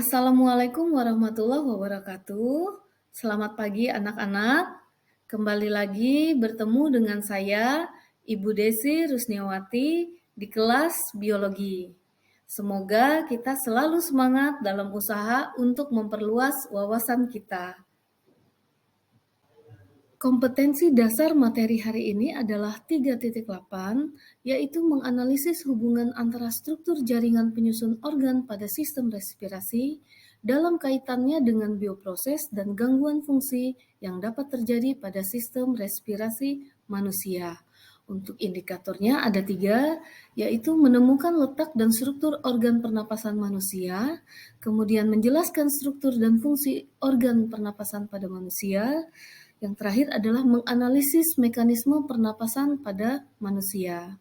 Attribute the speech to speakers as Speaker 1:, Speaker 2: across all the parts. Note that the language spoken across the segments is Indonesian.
Speaker 1: Assalamualaikum warahmatullahi wabarakatuh. Selamat pagi anak-anak. Kembali lagi bertemu dengan saya, Ibu Desi Rusniawati di kelas biologi. Semoga kita selalu semangat dalam usaha untuk memperluas wawasan kita. Kompetensi dasar materi hari ini adalah 3.8, yaitu menganalisis hubungan antara struktur jaringan penyusun organ pada sistem respirasi dalam kaitannya dengan bioproses dan gangguan fungsi yang dapat terjadi pada sistem respirasi manusia. Untuk indikatornya ada 3, yaitu menemukan letak dan struktur organ pernapasan manusia, kemudian menjelaskan struktur dan fungsi organ pernapasan pada manusia. Yang terakhir adalah menganalisis mekanisme pernapasan pada manusia.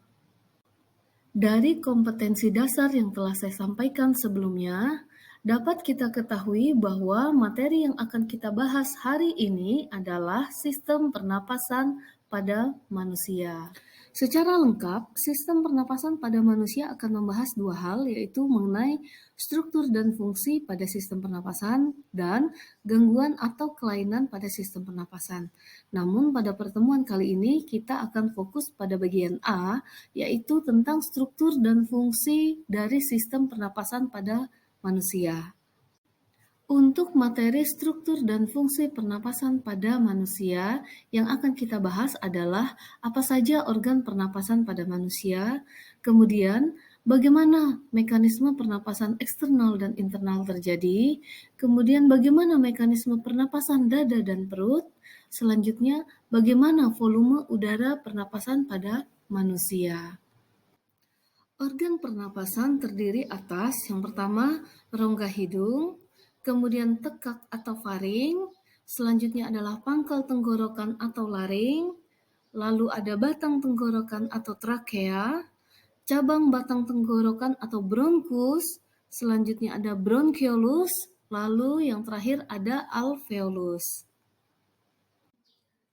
Speaker 1: Dari kompetensi dasar yang telah saya sampaikan sebelumnya, dapat kita ketahui bahwa materi yang akan kita bahas hari ini adalah sistem pernapasan pada manusia. Secara lengkap, sistem pernapasan pada manusia akan membahas 2 hal, yaitu mengenai struktur dan fungsi pada sistem pernapasan dan gangguan atau kelainan pada sistem pernapasan. Namun pada pertemuan kali ini kita akan fokus pada bagian A, yaitu tentang struktur dan fungsi dari sistem pernapasan pada manusia. Untuk materi struktur dan fungsi pernapasan pada manusia, yang akan kita bahas adalah apa saja organ pernapasan pada manusia, kemudian bagaimana mekanisme pernapasan eksternal dan internal terjadi, kemudian bagaimana mekanisme pernapasan dada dan perut, selanjutnya bagaimana volume udara pernapasan pada manusia. Organ pernapasan terdiri atas yang pertama rongga hidung, kemudian tekak atau faring, selanjutnya adalah pangkal tenggorokan atau laring, lalu ada batang tenggorokan atau trakea, cabang batang tenggorokan atau bronkus, selanjutnya ada bronchiolus, lalu yang terakhir ada alveolus.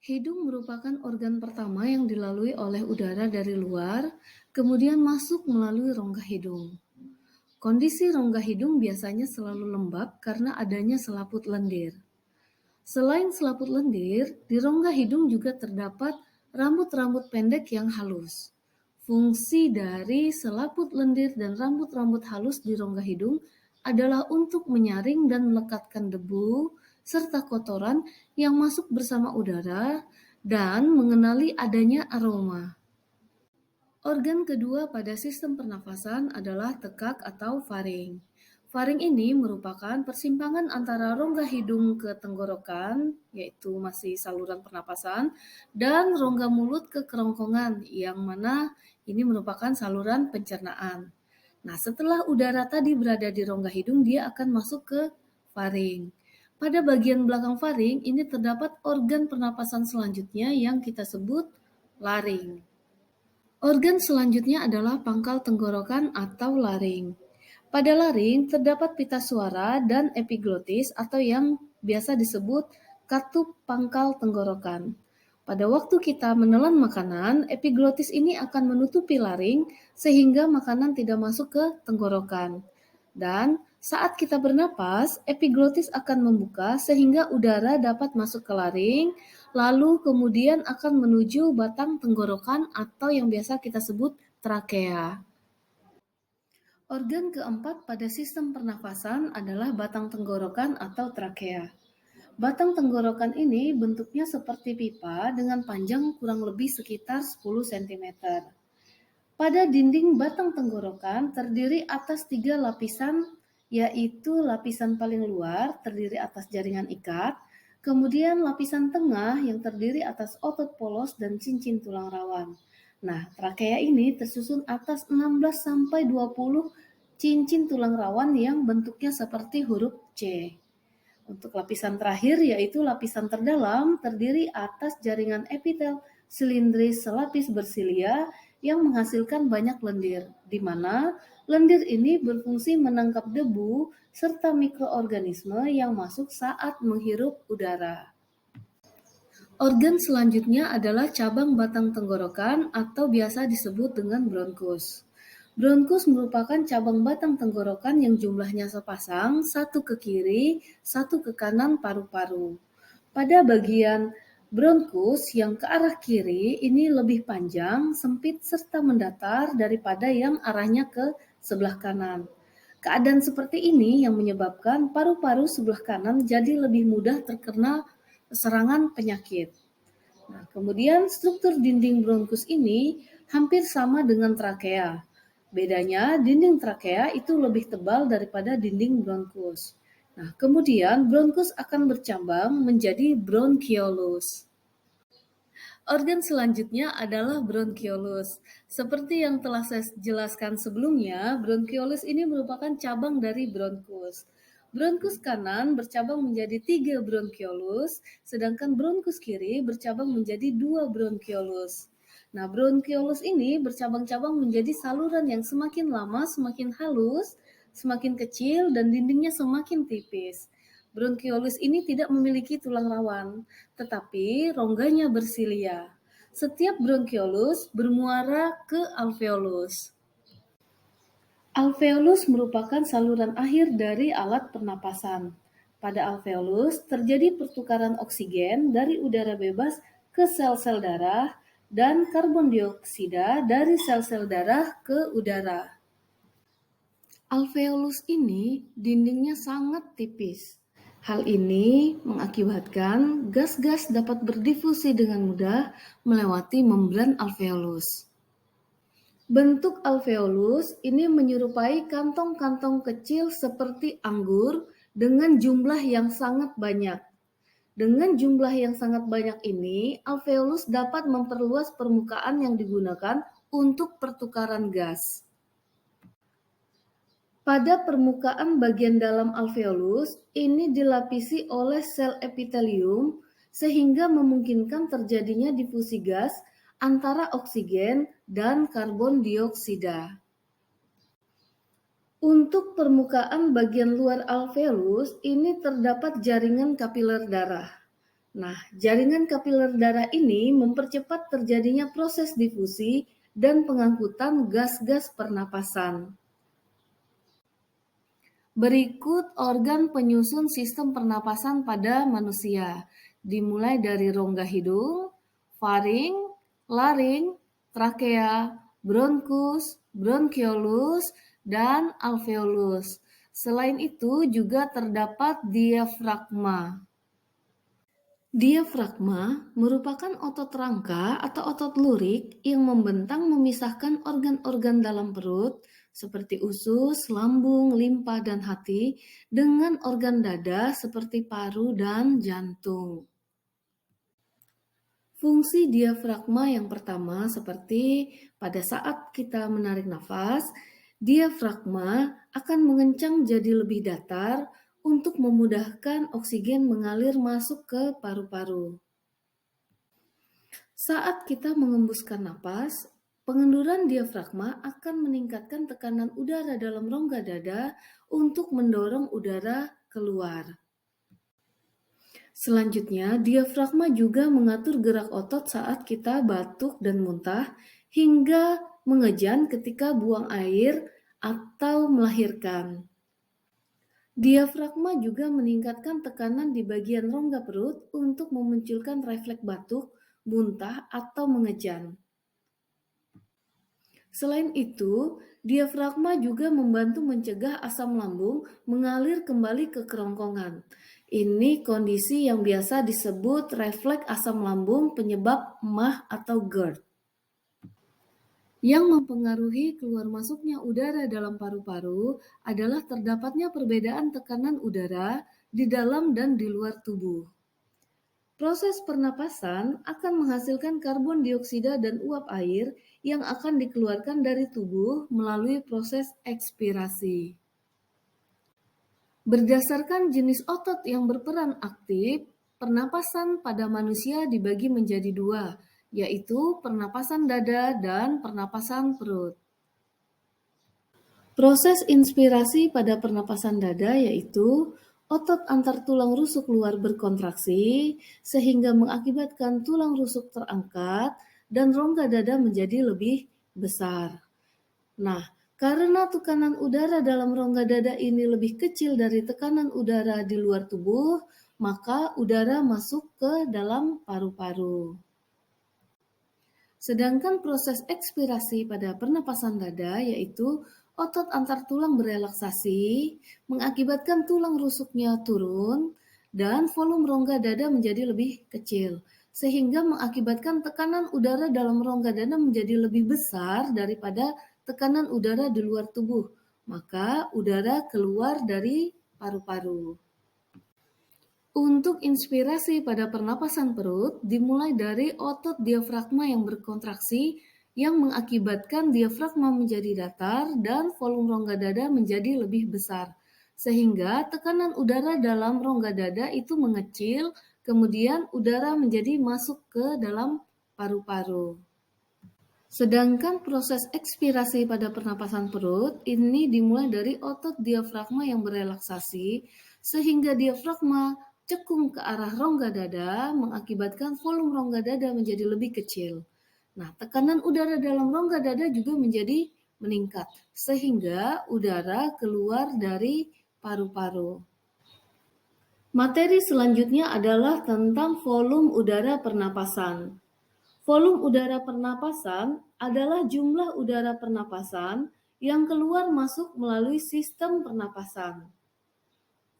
Speaker 1: Hidung merupakan organ pertama yang dilalui oleh udara dari luar, kemudian masuk melalui rongga hidung. Kondisi rongga hidung biasanya selalu lembab karena adanya selaput lendir. Selain selaput lendir, di rongga hidung juga terdapat rambut-rambut pendek yang halus. Fungsi dari selaput lendir dan rambut-rambut halus di rongga hidung adalah untuk menyaring dan melekatkan debu serta kotoran yang masuk bersama udara dan mengenali adanya aroma. Organ kedua pada sistem pernafasan adalah tekak atau faring. Faring ini merupakan persimpangan antara rongga hidung ke tenggorokan, yaitu masih saluran pernapasan, dan rongga mulut ke kerongkongan, yang mana ini merupakan saluran pencernaan. Nah, setelah udara tadi berada di rongga hidung, dia akan masuk ke faring. Pada bagian belakang faring, ini terdapat organ pernapasan selanjutnya yang kita sebut laring. Organ selanjutnya adalah pangkal tenggorokan atau laring. Pada laring terdapat pita suara dan epiglotis atau yang biasa disebut katup pangkal tenggorokan. Pada waktu kita menelan makanan, epiglotis ini akan menutupi laring sehingga makanan tidak masuk ke tenggorokan. Dan saat kita bernapas, epiglotis akan membuka sehingga udara dapat masuk ke laring, lalu kemudian akan menuju batang tenggorokan atau yang biasa kita sebut trakea. Organ keempat pada sistem pernafasan adalah batang tenggorokan atau trakea. Batang tenggorokan ini bentuknya seperti pipa dengan panjang kurang lebih sekitar 10 cm. Pada dinding batang tenggorokan terdiri atas 3 lapisan, yaitu lapisan paling luar terdiri atas jaringan ikat, kemudian lapisan tengah yang terdiri atas otot polos dan cincin tulang rawan. Nah, trakea ini tersusun atas 16-20 cincin tulang rawan yang bentuknya seperti huruf C. Untuk lapisan terakhir yaitu lapisan terdalam terdiri atas jaringan epitel silindris selapis bersilia yang menghasilkan banyak lendir, di mana lendir ini berfungsi menangkap debu serta mikroorganisme yang masuk saat menghirup udara. Organ selanjutnya adalah cabang batang tenggorokan atau biasa disebut dengan bronkus. Bronkus merupakan cabang batang tenggorokan yang jumlahnya sepasang, satu ke kiri, satu ke kanan paru-paru. Pada bagian bronkus yang ke arah kiri ini lebih panjang, sempit, serta mendatar daripada yang arahnya ke sebelah kanan. Keadaan seperti ini yang menyebabkan paru-paru sebelah kanan jadi lebih mudah terkena serangan penyakit. Nah, kemudian struktur dinding bronkus ini hampir sama dengan trakea. Bedanya, dinding trakea itu lebih tebal daripada dinding bronkus. Nah, kemudian bronkus akan bercabang menjadi bronkiolus. Organ selanjutnya adalah bronkiolus. Seperti yang telah saya jelaskan sebelumnya, bronkiolus ini merupakan cabang dari bronkus. Bronkus kanan bercabang menjadi 3 bronkiolus, sedangkan bronkus kiri bercabang menjadi 2 bronkiolus. Nah, bronkiolus ini bercabang-cabang menjadi saluran yang semakin lama semakin halus, semakin kecil, dan dindingnya semakin tipis. Bronkiolus ini tidak memiliki tulang rawan, tetapi rongganya bersilia. Setiap bronkiolus bermuara ke alveolus. Alveolus merupakan saluran akhir dari alat pernapasan. Pada alveolus terjadi pertukaran oksigen dari udara bebas ke sel-sel darah dan karbon dioksida dari sel-sel darah ke udara. Alveolus ini dindingnya sangat tipis. Hal ini mengakibatkan gas-gas dapat berdifusi dengan mudah melewati membran alveolus. Bentuk alveolus ini menyerupai kantong-kantong kecil seperti anggur dengan jumlah yang sangat banyak. Dengan jumlah yang sangat banyak ini, alveolus dapat memperluas permukaan yang digunakan untuk pertukaran gas. Pada permukaan bagian dalam alveolus, ini dilapisi oleh sel epitelium sehingga memungkinkan terjadinya difusi gas antara oksigen dan karbon dioksida. Untuk permukaan bagian luar alveolus, ini terdapat jaringan kapiler darah. Nah, jaringan kapiler darah ini mempercepat terjadinya proses difusi dan pengangkutan gas-gas pernapasan. Berikut organ penyusun sistem pernapasan pada manusia, dimulai dari rongga hidung, faring, laring, trakea, bronkus, bronkiolus, dan alveolus. Selain itu juga terdapat diafragma. Diafragma merupakan otot rangka atau otot lurik yang membentang memisahkan organ-organ dalam perut seperti usus, lambung, limpa, dan hati dengan organ dada seperti paru dan jantung. Fungsi diafragma yang pertama seperti pada saat kita menarik nafas, diafragma akan mengencang jadi lebih datar untuk memudahkan oksigen mengalir masuk ke paru-paru. Saat kita mengembuskan napas, pengenduran diafragma akan meningkatkan tekanan udara dalam rongga dada untuk mendorong udara keluar. Selanjutnya, diafragma juga mengatur gerak otot saat kita batuk dan muntah hingga mengejan ketika buang air atau melahirkan. Diafragma juga meningkatkan tekanan di bagian rongga perut untuk memunculkan refleks batuk, muntah, atau mengejan. Selain itu, diafragma juga membantu mencegah asam lambung mengalir kembali ke kerongkongan. Ini kondisi yang biasa disebut refleks asam lambung penyebab MAH atau GERD. Yang mempengaruhi keluar masuknya udara dalam paru-paru adalah terdapatnya perbedaan tekanan udara di dalam dan di luar tubuh. Proses pernapasan akan menghasilkan karbon dioksida dan uap air yang akan dikeluarkan dari tubuh melalui proses ekspirasi. Berdasarkan jenis otot yang berperan aktif, pernapasan pada manusia dibagi menjadi dua, yaitu pernapasan dada dan pernapasan perut. Proses inspirasi pada pernapasan dada yaitu otot antar tulang rusuk luar berkontraksi sehingga mengakibatkan tulang rusuk terangkat dan rongga dada menjadi lebih besar. Nah, Karena tekanan udara dalam rongga dada ini lebih kecil dari tekanan udara di luar tubuh, maka udara masuk ke dalam paru-paru. Sedangkan proses ekspirasi pada pernapasan dada yaitu otot antar tulang berelaksasi, mengakibatkan tulang rusuknya turun, dan volume rongga dada menjadi lebih kecil, sehingga mengakibatkan tekanan udara dalam rongga dada menjadi lebih besar daripada tekanan udara di luar tubuh. Maka udara keluar dari paru-paru. Untuk inspirasi pada pernapasan perut, dimulai dari otot diafragma yang berkontraksi yang mengakibatkan diafragma menjadi datar dan volume rongga dada menjadi lebih besar. Sehingga tekanan udara dalam rongga dada itu mengecil, kemudian udara menjadi masuk ke dalam paru-paru. Sedangkan proses ekspirasi pada pernapasan perut ini dimulai dari otot diafragma yang berelaksasi sehingga diafragma cekung ke arah rongga dada mengakibatkan volume rongga dada menjadi lebih kecil. Nah, tekanan udara dalam rongga dada juga menjadi meningkat sehingga udara keluar dari paru-paru. Materi selanjutnya adalah tentang volume udara pernapasan. Volume udara pernapasan adalah jumlah udara pernapasan yang keluar masuk melalui sistem pernapasan.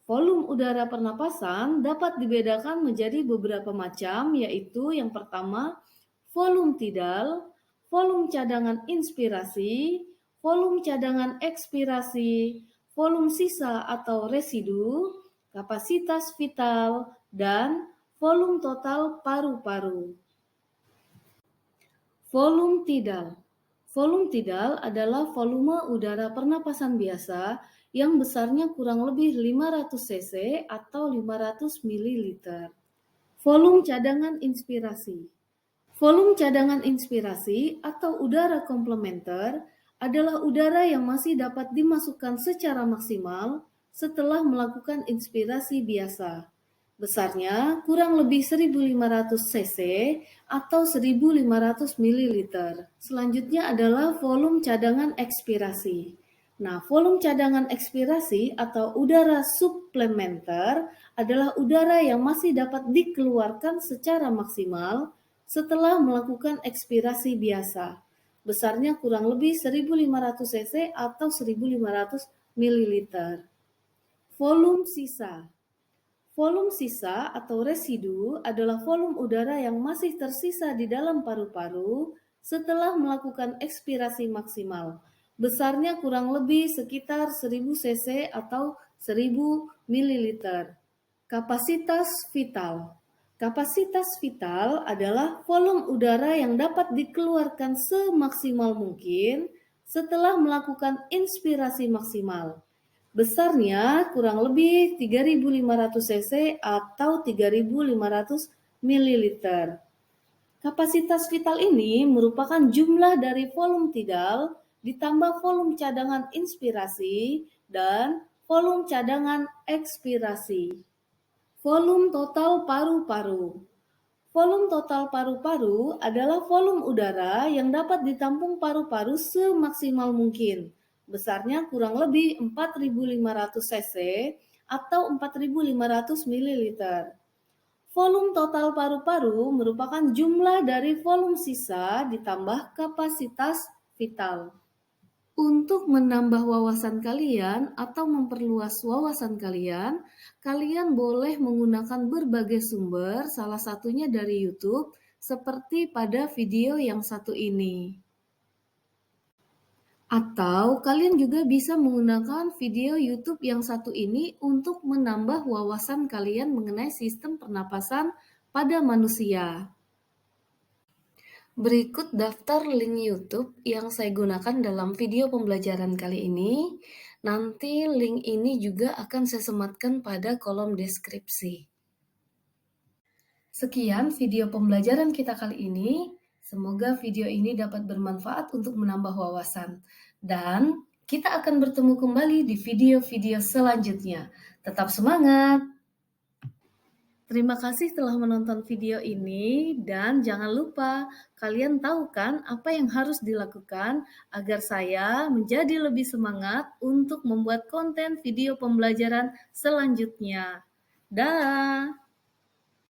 Speaker 1: Volume udara pernapasan dapat dibedakan menjadi beberapa macam, yaitu yang pertama, volume tidal, volume cadangan inspirasi, volume cadangan ekspirasi, volume sisa atau residu, kapasitas vital, dan volume total paru-paru. Volume tidal. Volume tidal adalah volume udara pernapasan biasa yang besarnya kurang lebih 500 cc atau 500 ml. Volume cadangan inspirasi. Volume cadangan inspirasi atau udara komplementer adalah udara yang masih dapat dimasukkan secara maksimal setelah melakukan inspirasi biasa. Besarnya kurang lebih 1500 cc atau 1500 ml. Selanjutnya adalah volume cadangan ekspirasi. Nah, volume cadangan ekspirasi atau udara suplementer adalah udara yang masih dapat dikeluarkan secara maksimal setelah melakukan ekspirasi biasa. Besarnya kurang lebih 1500 cc atau 1500 ml. Volume sisa. Volume sisa atau residu adalah volume udara yang masih tersisa di dalam paru-paru setelah melakukan ekspirasi maksimal. Besarnya kurang lebih sekitar 1000 cc atau 1000 ml. Kapasitas vital. Kapasitas vital adalah volume udara yang dapat dikeluarkan semaksimal mungkin setelah melakukan inspirasi maksimal. Besarnya kurang lebih 3500 cc atau 3500 ml. Kapasitas vital ini merupakan jumlah dari volume tidal ditambah volume cadangan inspirasi dan volume cadangan ekspirasi. Volume total paru-paru. Volume total paru-paru adalah volume udara yang dapat ditampung paru-paru semaksimal mungkin. Besarnya kurang lebih 4500 cc atau 4500 ml. Volume total paru-paru merupakan jumlah dari volume sisa ditambah kapasitas vital. Untuk menambah wawasan kalian atau memperluas wawasan kalian, kalian boleh menggunakan berbagai sumber, salah satunya dari YouTube, seperti pada video yang satu ini. Atau kalian juga bisa menggunakan video YouTube yang satu ini untuk menambah wawasan kalian mengenai sistem pernapasan pada manusia. Berikut daftar link YouTube yang saya gunakan dalam video pembelajaran kali ini. Nanti link ini juga akan saya sematkan pada kolom deskripsi. Sekian video pembelajaran kita kali ini. Semoga video ini dapat bermanfaat untuk menambah wawasan. Dan kita akan bertemu kembali di video-video selanjutnya. Tetap semangat! Terima kasih telah menonton video ini dan jangan lupa kalian tahu kan apa yang harus dilakukan agar saya menjadi lebih semangat untuk membuat konten video pembelajaran selanjutnya. Dah.